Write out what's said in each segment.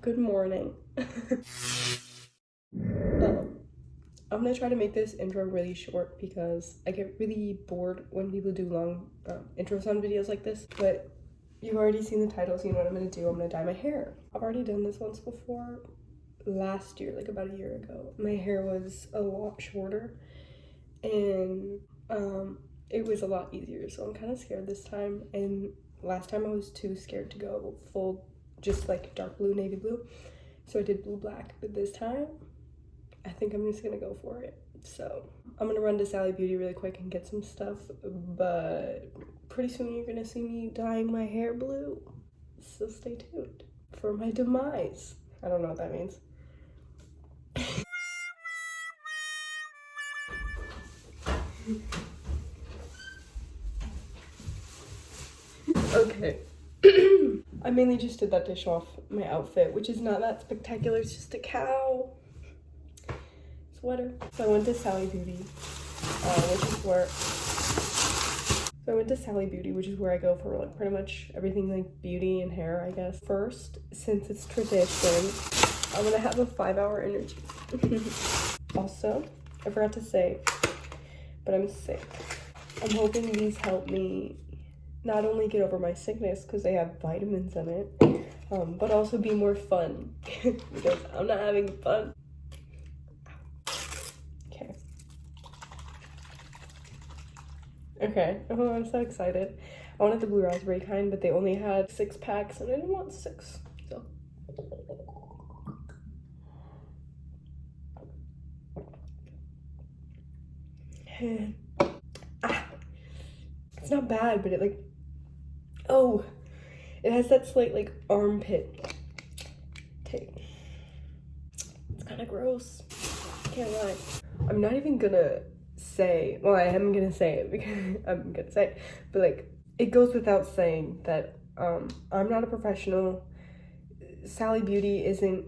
Good morning. I'm gonna try to make this intro really short because I get really bored when people do long intros on videos like this, but you've already seen the title, so you know what I'm gonna do. I'm gonna dye my hair. I've already done this once before, last year, like about a year ago. My hair was a lot shorter and it was a lot easier, so I'm kind of scared this time. And last time I was too scared to go full, just like dark blue, navy blue, so I did blue black. But this time I think I'm just gonna go for it. So I'm gonna run to Sally Beauty really quick and get some stuff, but pretty soon you're gonna see me dyeing my hair blue, so stay tuned for my demise. I don't know what that means. Okay. I mainly just did that to show off my outfit, which is not that spectacular. It's just a cow sweater. So I went to Sally Beauty, which is where I go for like pretty much everything like beauty and hair, I guess. First, since it's tradition, I'm gonna have a 5-hour energy. Also, I forgot to say, but I'm sick. I'm hoping these help me not only get over my sickness because they have vitamins in it, but also be more fun because I'm not having fun. Okay, oh, I'm so excited. I wanted the blue raspberry kind, but they only had 6 packs and I didn't want 6, so. It's not bad, but it like, oh, it has that slight like armpit taste. It's kind of gross, can't lie. I'm not even gonna say, well, I am gonna say it because I'm gonna say it, but like, it goes without saying that I'm not a professional. Sally Beauty isn't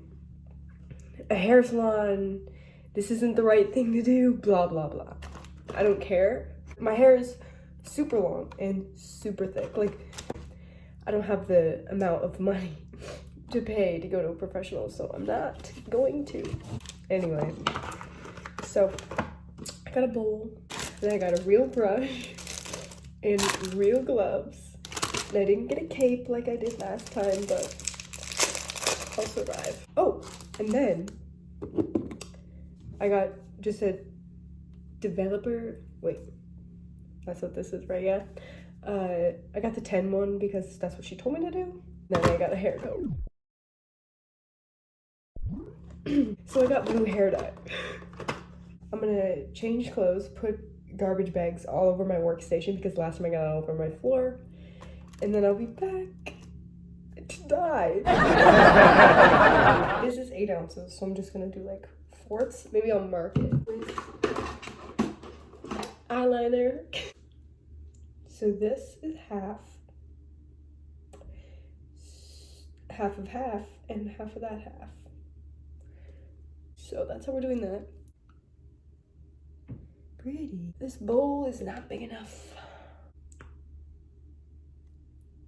a hair salon. This isn't the right thing to do, blah, blah, blah. I don't care. My hair is super long and super thick. Like, I don't have the amount of money to pay to go to a professional, so I'm not going to. Anyway, so I got a bowl, then I got a real brush and real gloves. And I didn't get a cape like I did last time, but I'll survive. Oh, and then I got just a developer, wait, that's what this is, right? Yeah. I got the 10 one because that's what she told me to do. Then I got a hair coat. So I got blue hair dye. I'm gonna change clothes, put garbage bags all over my workstation because last time I got it all over my floor, and then I'll be back to dye. This is 8 ounces, so I'm just gonna do like 4ths. Maybe I'll mark it with eyeliner. So this is half of half, and half of that half. So that's how we're doing that. Pretty. This bowl is not big enough.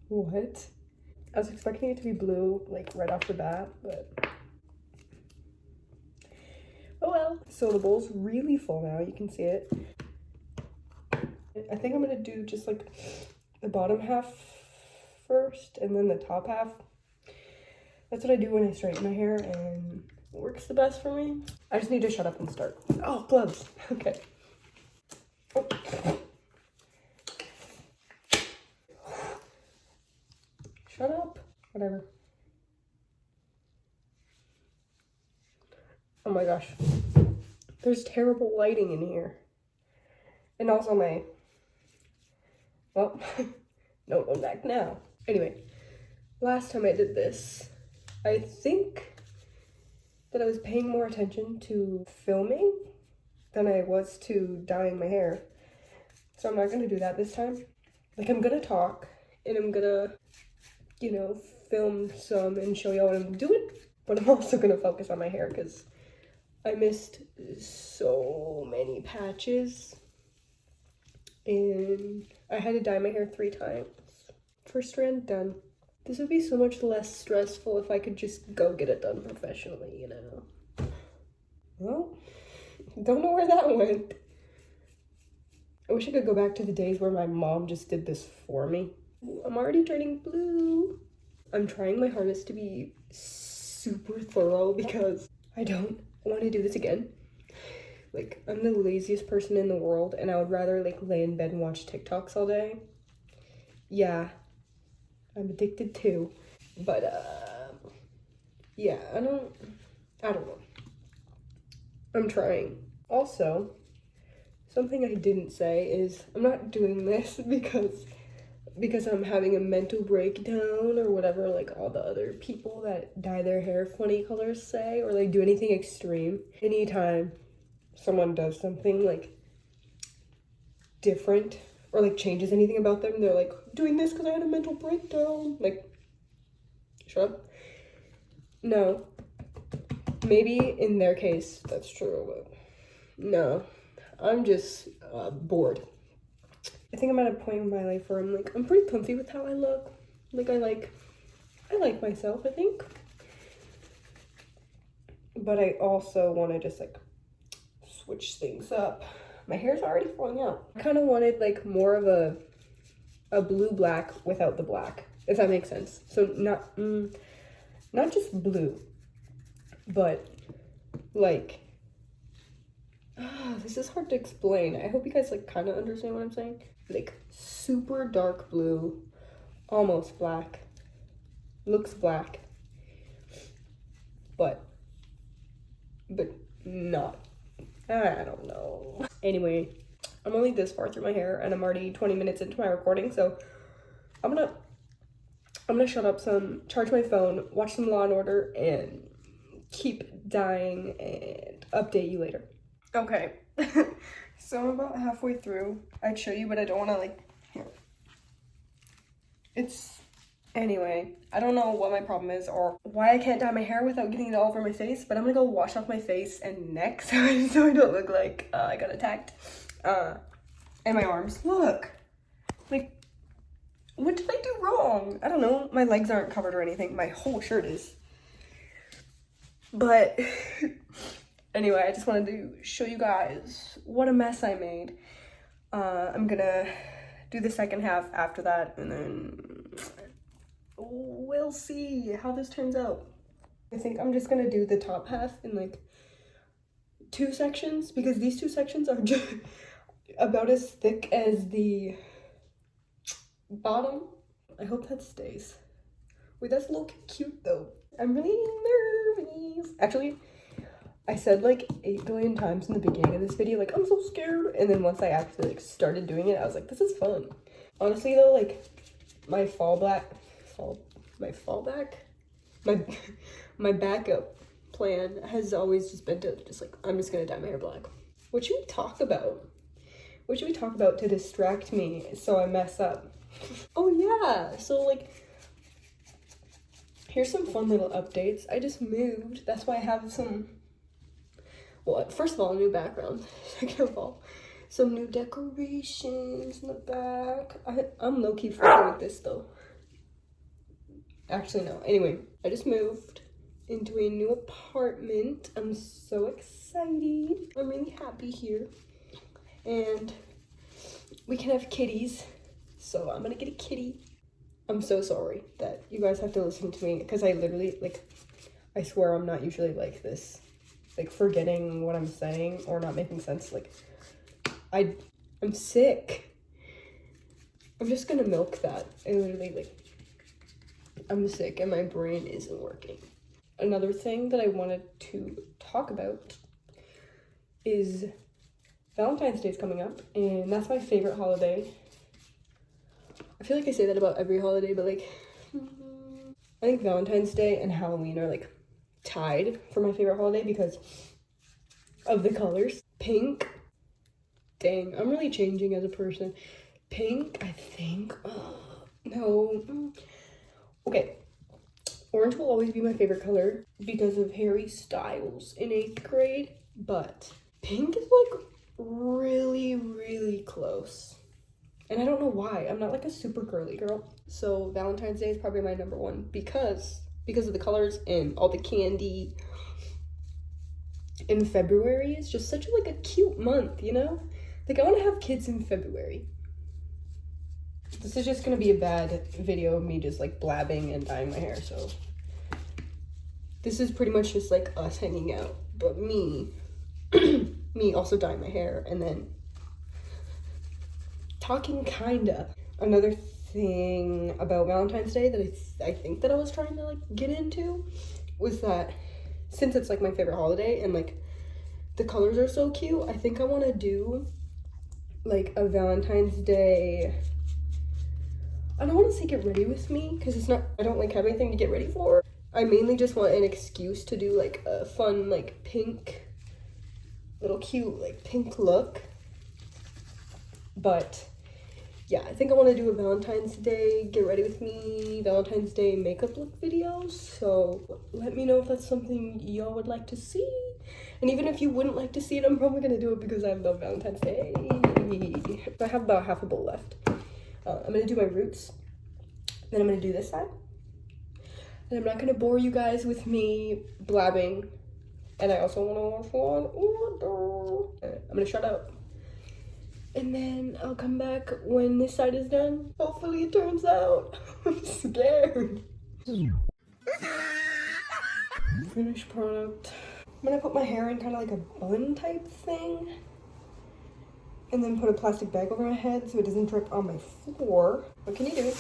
What? I was expecting it to be blue, like right off the bat, but oh well. So the bowl's really full now, you can see it. I think I'm gonna do just like the bottom half first and then the top half. That's what I do when I straighten my hair and it works the best for me. I just need to shut up and start. Oh, gloves. Okay. Oh. Shut up. Whatever. Oh my gosh. There's terrible lighting in here. And also well, no going back now. Anyway, last time I did this, I think that I was paying more attention to filming than I was to dyeing my hair. So I'm not gonna do that this time. Like, I'm gonna talk and I'm gonna, you know, film some and show y'all what I'm doing, but I'm also gonna focus on my hair because I missed so many patches and I had to dye my hair 3 times. First strand done. This would be so much less stressful if I could just go get it done professionally, you know? Well, don't know where that went. I wish I could go back to the days where my mom just did this for me. I'm already turning blue. I'm trying my hardest to be super thorough because I don't want to do this again. Like, I'm the laziest person in the world and I would rather like lay in bed and watch TikToks all day. Yeah, I'm addicted too. But yeah, I don't know. I'm trying. Also, something I didn't say is I'm not doing this because I'm having a mental breakdown or whatever like all the other people that dye their hair funny colors say, or like do anything extreme. Anytime someone does something like different or like changes anything about them, they're like, doing this because I had a mental breakdown. Like, shut up. No. Maybe in their case that's true, but no. I'm just bored. I think I'm at a point in my life where I'm like, I'm pretty comfy with how I look. Like, I like myself, I think. But I also want to just like switch things up. My hair's already falling out. I kind of wanted like more of a blue black without the black, if that makes sense. So not just blue, but like, this is hard to explain. I hope you guys like kind of understand what I'm saying. Like super dark blue, almost black, looks black, but not. I don't know. Anyway, I'm only this far through my hair and I'm already 20 minutes into my recording, so I'm gonna shut up some, charge my phone, watch some Law and Order, and keep dyeing and update you later. Okay, so I'm about halfway through. I'd show you, but I don't want to like, here. Anyway, I don't know what my problem is or why I can't dye my hair without getting it all over my face, but I'm gonna go wash off my face and neck so I don't look like I got attacked. And my arms. Look! Like, what did I do wrong? I don't know. My legs aren't covered or anything. My whole shirt is. But anyway, I just wanted to show you guys what a mess I made. I'm gonna do the second half after that, and then we'll see how this turns out. I think I'm just gonna do the top half in like 2 sections because these 2 sections are just about as thick as the bottom. I hope that stays. Wait, that's a little cute though. I'm really nervous. Actually, I said like 8 billion times in the beginning of this video, like, I'm so scared. And then once I actually like started doing it, I was like, this is fun. Honestly though, like my backup plan has always just been to just like, I'm just gonna dye my hair black. What should we talk about? What should we talk about to distract me so I mess up? Oh yeah, so like, here's some fun little updates. I just moved, that's why I have some, well, first of all, a new background. Second of all, some new decorations in the back. I'm low-key freaking with this though. Actually, no. Anyway, I just moved into a new apartment. I'm so excited. I'm really happy here. And we can have kitties. So I'm gonna get a kitty. I'm so sorry that you guys have to listen to me because I literally, like, I swear I'm not usually like this. Like, forgetting what I'm saying or not making sense. Like, I'm sick. I'm just gonna milk that. I literally, like, I'm sick and my brain isn't working. Another thing that I wanted to talk about is Valentine's Day is coming up, and that's my favorite holiday. I feel like I say that about every holiday, but like, I think Valentine's Day and Halloween are like tied for my favorite holiday because of the colors. Pink, dang, I'm really changing as a person. Pink, I think, no. Okay, orange will always be my favorite color because of Harry Styles in 8th grade, but pink is like really, really close. And I don't know why. I'm not like a super girly girl. So Valentine's Day is probably my number one because of the colors and all the candy. In February is just such like a cute month, you know? Like I want to have kids in February. This is just gonna be a bad video of me just like blabbing and dyeing my hair, so this is pretty much just like us hanging out, but me me also dyeing my hair and then talking kinda. Another thing about Valentine's Day that I think that I was trying to like get into was that since it's like my favorite holiday and like the colors are so cute, I think I want to do like a Valentine's Day. I don't want to say get ready with me because it's not, I don't like have anything to get ready for. I mainly just want an excuse to do like a fun like pink, little cute like pink look. But yeah, I think I want to do a Valentine's Day get ready with me Valentine's Day makeup look video, so let me know if that's something y'all would like to see. And even if you wouldn't like to see it, I'm probably gonna do it because I love Valentine's Day. I have about half a bowl left. I'm gonna do my roots, then I'm gonna do this side, and I'm not gonna bore you guys with me blabbing, and I also want to wash one order. I'm gonna shut up. And then I'll come back when this side is done. Hopefully it turns out. I'm scared. Finished product. I'm gonna put my hair in kind of like a bun type thing. And then put a plastic bag over my head so it doesn't drip on my floor. What can you do?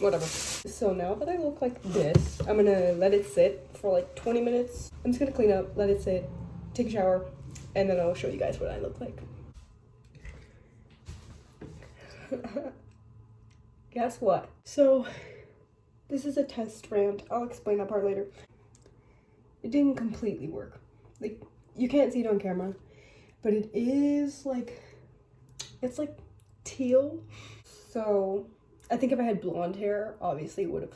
Whatever. So now that I look like this, I'm gonna let it sit for like 20 minutes. I'm just gonna clean up, let it sit, take a shower, and then I'll show you guys what I look like. Guess what? So this is a test rant. I'll explain that part later. It didn't completely work. Like, you can't see it on camera, but it is like, it's like teal. So I think if I had blonde hair, obviously it would have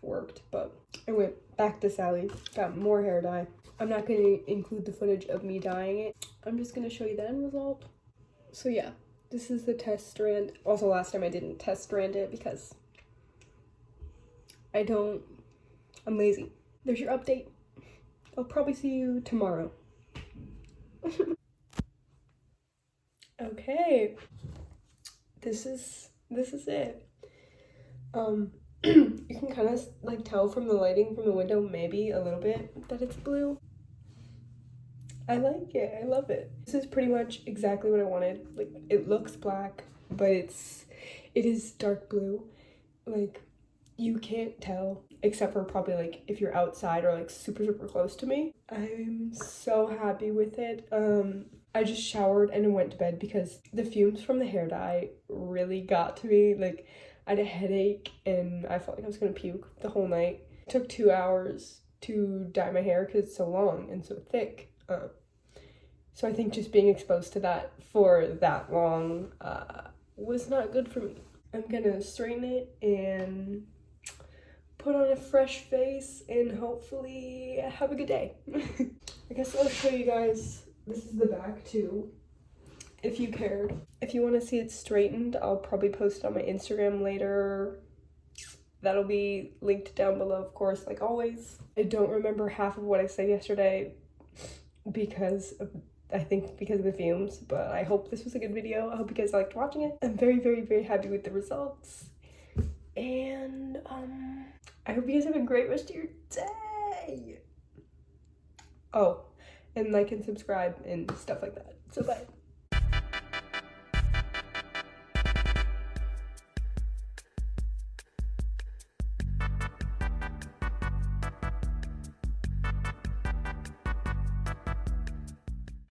worked, but I went back to Sally, got more hair dye. I'm not going to include the footage of me dyeing it. I'm just going to show you the end result. So yeah, this is the test strand. Also, last time I didn't test strand it because I'm lazy. There's your update. I'll probably see you tomorrow. Okay, this is it. You can kind of like tell from the lighting from the window maybe a little bit that it's blue. I like it. I love it. This is pretty much exactly what I wanted. Like, it looks black, but it is dark blue. Like, you can't tell except for probably like if you're outside or like super close to me. I'm so happy with it. I just showered and went to bed because the fumes from the hair dye really got to me. Like, I had a headache and I felt like I was gonna puke the whole night. It took 2 hours to dye my hair because it's so long and so thick. So I think just being exposed to that for that long was not good for me. I'm gonna straighten it and put on a fresh face and hopefully have a good day. I guess I'll show you guys. This is the back too, if you cared. If you want to see it straightened, I'll probably post it on my Instagram later. That'll be linked down below, of course, like always. I don't remember half of what I said yesterday because of the fumes, but I hope this was a good video. I hope you guys liked watching it. I'm very happy with the results. And I hope you guys have a great rest of your day. Oh, and like and subscribe and stuff like that. So bye.